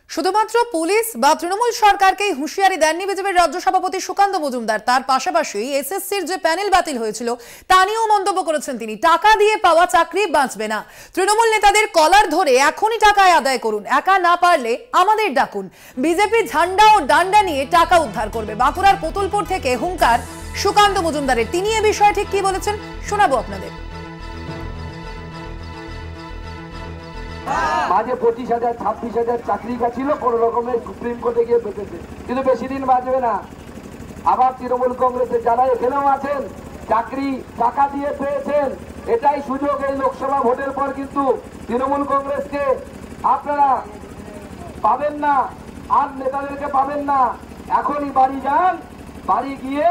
শুধুমাত্র পুলিশ বা তৃণমূল সরকারকেই হুঁশিয়ারি দেননি বিজেপির রাজ্য সভাপতি সুকান্ত মজুমদার। তার পাশাপাশি এসএসসির যে প্যানেল বাতিল হয়েছিল তা নিয়েও মন্তব্য করেছেন তিনি। টাকা দিয়ে পাওয়া চাকরি বাঁচবে না, তৃণমূল নেতাদের কলার ধরে এখনই টাকা আদায় করুন, একা না পারলে আমাদের ডাকুন। বিজেপি ঝান্ডা ও ডান্ডা নিয়ে টাকা উদ্ধার করবে। বাঁকুড়ার কোতুলপুর থেকে হুঙ্কার সুকান্ত মজুমদারের। তিনি এ বিষয়ে ঠিক কি বলেছেন শোনাবো আপনাদের। মাঝে 25,000 26,000 চাকরি ছিল, কোন রকমের সুপ্রিম কোর্টে গিয়ে বেঁচেছে, কিন্তু বেশি দিন বাঁচবে না। আবার তৃণমূল কংগ্রেসের যারা এখানেও আছেন, চাকরি টাকা দিয়ে পেয়েছেন, এটাই সুযোগ। এই লোকসভা ভোটের পর কিন্তু তৃণমূল কংগ্রেসকে আপনারা পাবেন না, আর নেতাদেরকে পাবেন না। এখনই বাড়ি যান, বাড়ি গিয়ে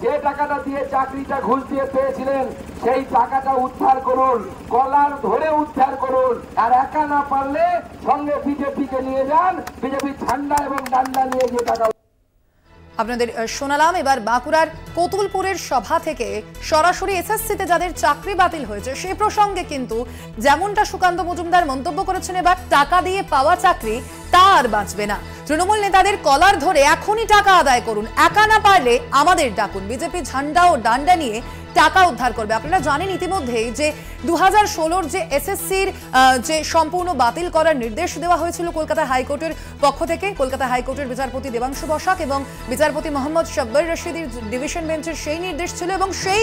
যে টাকাটা দিয়ে চাকরিটা ঘুষ দিয়ে পেয়েছিলেন সেই টাকাটা উদ্ধার করুন, কলার ধরে উদ্ধার করুন। আর একা না পারলে সঙ্গে বিজেপিকে নিয়ে যান, বিজেপি ঝান্ডা এবং ডান্ডা নিয়ে গিয়ে টাকা। আপনাদের শোনালাম এবার বাঁকুড়ার কোতুলপুরের সভা থেকে সরাসরি এসএসসিতে যাদের চাকরি বাতিল হয়েছে সেই প্রসঙ্গে কিন্তু যেমনটা সুকান্ত মজুমদার মন্তব্য করেছেন, এবার টাকা দিয়ে পাওয়া চাকরি তা আর বাঁচবে না, তৃণমূল নেতাদের কলার ধরে এখনই টাকা আদায় করুন, একা না পারলে আমাদের ডাকুন। বিজেপি ঝান্ডা ও ডান্ডা নিয়ে টাকা উদ্ধার করবে। আপনারা জানেন ইতিমধ্যেই যে 2016 যে এসএসসির যে সম্পূর্ণ বাতিল করার নির্দেশ দেওয়া হয়েছিল কলকাতা হাইকোর্টের পক্ষ থেকে। কলকাতা হাইকোর্টের বিচারপতি দেবাংশু বসাক এবং বিচারপতি মোহাম্মদ শাব্বার রশিদের ডিভিশন বেঞ্চের সেই নির্দেশ ছিল, এবং সেই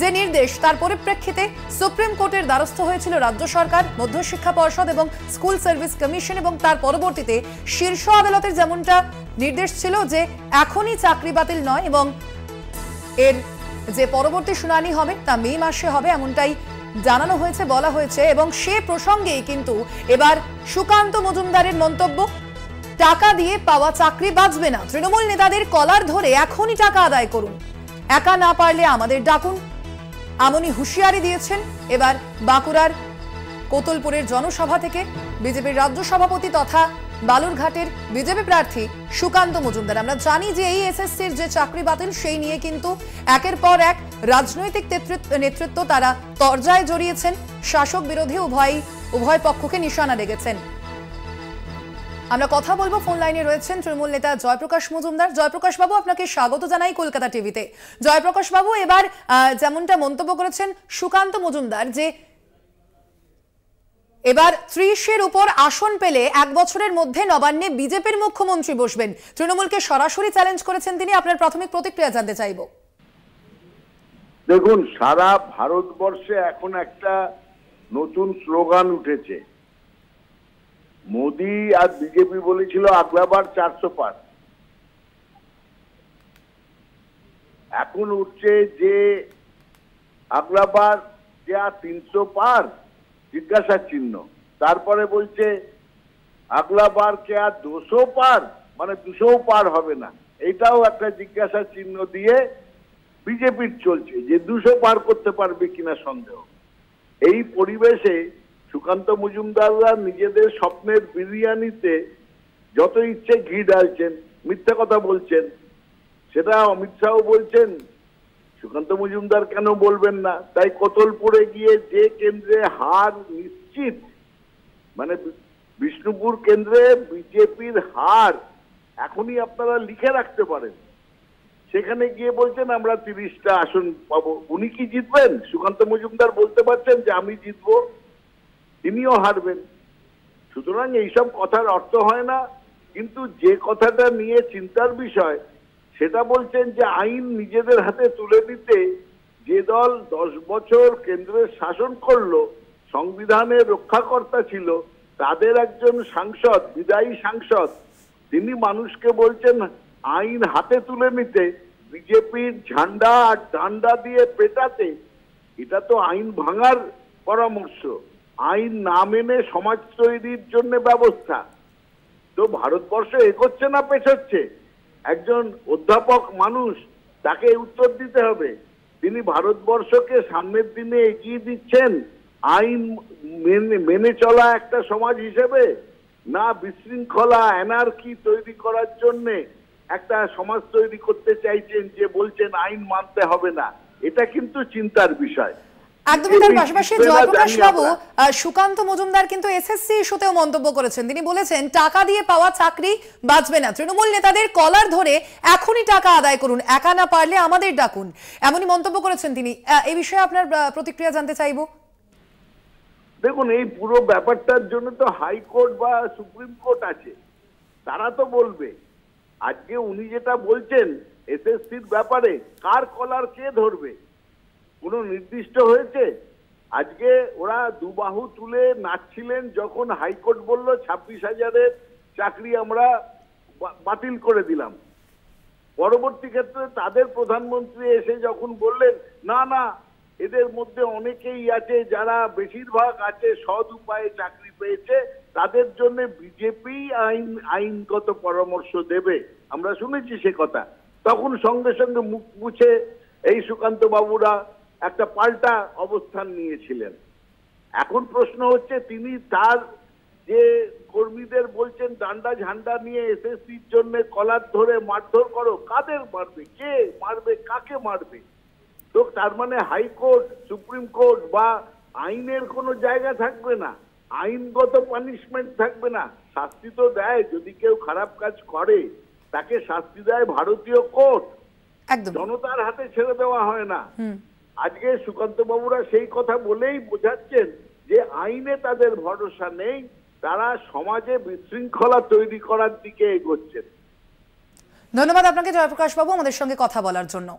যে নির্দেশ তার পরিপ্রেক্ষিতে সুপ্রিম কোর্টের দ্বারস্থ হয়েছিল রাজ্য সরকার, মধ্যশিক্ষা পর্ষদ এবং স্কুল সার্ভিস কমিশন, এবং তার পরবর্তীতে শীর্ষ আদালতের যেমনটা নির্দেশ ছিল যে এখনই চাকরি বাতিল নয় এবং এর যে পরবর্তী শুনানি হবে তা মে মাসে হবে, এমনটাই জানানো হয়েছে, বলা হয়েছে। এবং সে প্রসঙ্গেই কিন্তু এবার সুকান্ত মজুমদারের মন্তব্য, টাকা দিয়ে পাওয়া চাকরি বাঁচবে না, তৃণমূল নেতাদের কলার ধরে এখনই টাকা আদায় করুন, একা না পারলে আমাদের ডাকুন, এমনই হুঁশিয়ারি দিয়েছেন এবার বাঁকুড়ার কোতুলপুরের জনসভা থেকে বিজেপির রাজ্য সভাপতি তথা বালুরঘাটের বিজেপি প্রার্থী সুকান্ত মজুমদার। আমরা জানি যে এই এসএসসির যে চাকরি বাতিল সেই নিয়ে কিন্তু একের পর এক রাজনৈতিক নেতৃত্ব তারা তরজায় জড়িয়েছেন, শাসক বিরোধী উভয় পক্ষকে নিশানা রেখেছেন। আমরা কথা বলবো, ফোন লাইনে রয়েছেন তৃণমূল নেতা জয়প্রকাশ মজুমদার। জয়প্রকাশ বাবু, আপনাকে স্বাগত জানাই কলকাতা টিভিতে। জয়প্রকাশ বাবু, এবার যেমনটা মন্তব্য করেছেন সুকান্ত মজুমদার যে এবার 30-এর উপর আসন পেলে 1 বছরের মধ্যে নবান্নে বিজেপির মুখ্যমন্ত্রী বসবেন, তৃণমূলকে সরাসরি চ্যালেঞ্জ করেছেন তিনি। আপনার প্রাথমিক প্রতিক্রিয়া জানতে চাইব। দেখুন, সারা ভারতবর্ষে এখন একটা নতুন স্লোগান উঠেছে। মোদি আর বিজেপি বলেছিল আগলাবার 400 পার, এখন উঠছে যে আগলাবার যে আর 300 পার, জিজ্ঞাসা চিহ্ন। তারপরে বলছে আগলাবার কে আর 200 পার, মানে 200 পার হবে না, এটাও একটা জিজ্ঞাসা চিহ্ন দিয়ে বিজেপির চলছে যে 200 পার করতে পারবে কিনা সন্দেহ। এই পরিবেশে সুকান্ত মজুমদাররা নিজেদের স্বপ্নের বিরিয়ানিতে যত ইচ্ছে ঘি ঢালছেন, মিথ্যা কথা বলছেন। সেটা অমিত শাহ বলছেন, সুকান্ত মজুমদার কেন বলবেন না? তাই কোতুলপুরে গিয়ে যে কেন্দ্রে হার নিশ্চিত, মানে বিষ্ণুপুর কেন্দ্রে বিজেপির হার এখনই আপনারা লিখে রাখতে পারেন, সেখানে গিয়ে বলছেন আমরা 30টা আসন পাবো। উনি কি জিতবেন? সুকান্ত মজুমদার বলতে পারছেন যে আমি জিতবো, তিনিও হারবেন। সুতরাং এইসব কথার অর্থ হয় না। কিন্তু যে কথাটা নিয়ে চিন্তার বিষয় সেটা বলছেন যে আইন নিজেদের হাতে তুলে নিতে যে দল 10 বছর কেন্দ্রের শাসন করলো, সংবিধানের রক্ষাকর্তা ছিল, তাদের একজন সাংসদ, বিদায়ী সাংসদ, তিনি মানুষকে বলছেন আইন হাতে তুলে নিতে, বিজেপির ঝান্ডা আর ডান্ডা দিয়ে পেটাতে। এটা তো আইন ভাঙার পরামর্শ, আইন না মেনে সমাজ তৈরির জন্য ব্যবস্থা। তো ভারতবর্ষ এগোচ্ছে না পেছোচ্ছে? একজন অধ্যাপক মানুষ, তাকে উত্তর দিতে হবে। তিনি ভারতবর্ষকে সামনের দিনে এগিয়ে দিচ্ছেন আইন মেনে চলা একটা সমাজ হিসেবে, না বিশৃঙ্খলা অ্যানার্কি তৈরি করার জন্য একটা সমাজ তৈরি করতে চাইছেন যে বলছেন আইন মানতে হবে না? এটা কিন্তু চিন্তার বিষয়। একদমই তার পাশাপাশি জয়প্রকাশ বাবু, সুকান্ত মজুমদার কিন্তু এসএসসি ইস্যুতেও মন্তব্য করেছেন। তিনি বলেছেন টাকা দিয়ে পাওয়া চাকরি বাঁচবে না, তৃণমূল নেতাদের কলার ধরে এখনই টাকা আদায় করুন, একা না পারলে আমাদের ডাকুন, এমনই মন্তব্য করেছেন তিনি। এই বিষয়ে আপনার প্রতিক্রিয়া জানতে চাইবো। দেখুন, এই পুরো ব্যাপারটার জন্য তো হাইকোর্ট বা সুপ্রিম কোর্ট আছে, তারা তো বলবে। আজকে উনি যেটা বলছেন এসএসসির ব্যাপারে, কার কলার কে ধরবে কোনো নির্দিষ্ট হয়েছে? আজকে ওরা দুবাহু তুলে নাচছিলেন যখন হাইকোর্ট বলল 26,000-এর চাকরি আমরা বাতিল করে দিলাম। পরবর্তী ক্ষেত্রে তাদের প্রধানমন্ত্রী এসে যখন বললেন না না, এদের মধ্যে অনেকেই আছে যারা বেশিরভাগ আছে সৎ উপায়ে চাকরি পেয়েছে, তাদের জন্য বিজেপি আইনগত পরামর্শ দেবে, আমরা শুনেছি সে কথা। তখন সঙ্গে সঙ্গে মুখ মুছে এই সুকান্ত বাবুরা একটা পাল্টা অবস্থান নিয়েছিলেন। এখন প্রশ্ন হচ্ছে, তিনি তার যে কর্মীদের বলছেন ডান্ডা ঝান্ডা নিয়ে এসএসসির জন্য কলার ধরে মারধর করো, কাদের মারবে, কে মারবে, কাকে মারবে? তো তার মানে হাইকোর্ট, সুপ্রিম কোর্ট বা আইনের কোনো জায়গা থাকবে না, আইনগত পানিশমেন্ট থাকবে না। শাস্তি তো দেয়, যদি কেউ খারাপ কাজ করে তাকে শাস্তি দেয় ভারতীয় কোর্ট, জনতার হাতে ছেড়ে দেওয়া হয় না। আজকে সুকান্ত বাবুরা সেই কথা বলেই বোঝাচ্ছেন যে আইনে তাদের ভরসা নেই, তারা সমাজে বিশৃঙ্খলা তৈরি করার দিকে এগোচ্ছেন। ধন্যবাদ আপনাকে জয়প্রকাশ বাবু আমাদের সঙ্গে কথা বলার জন্য।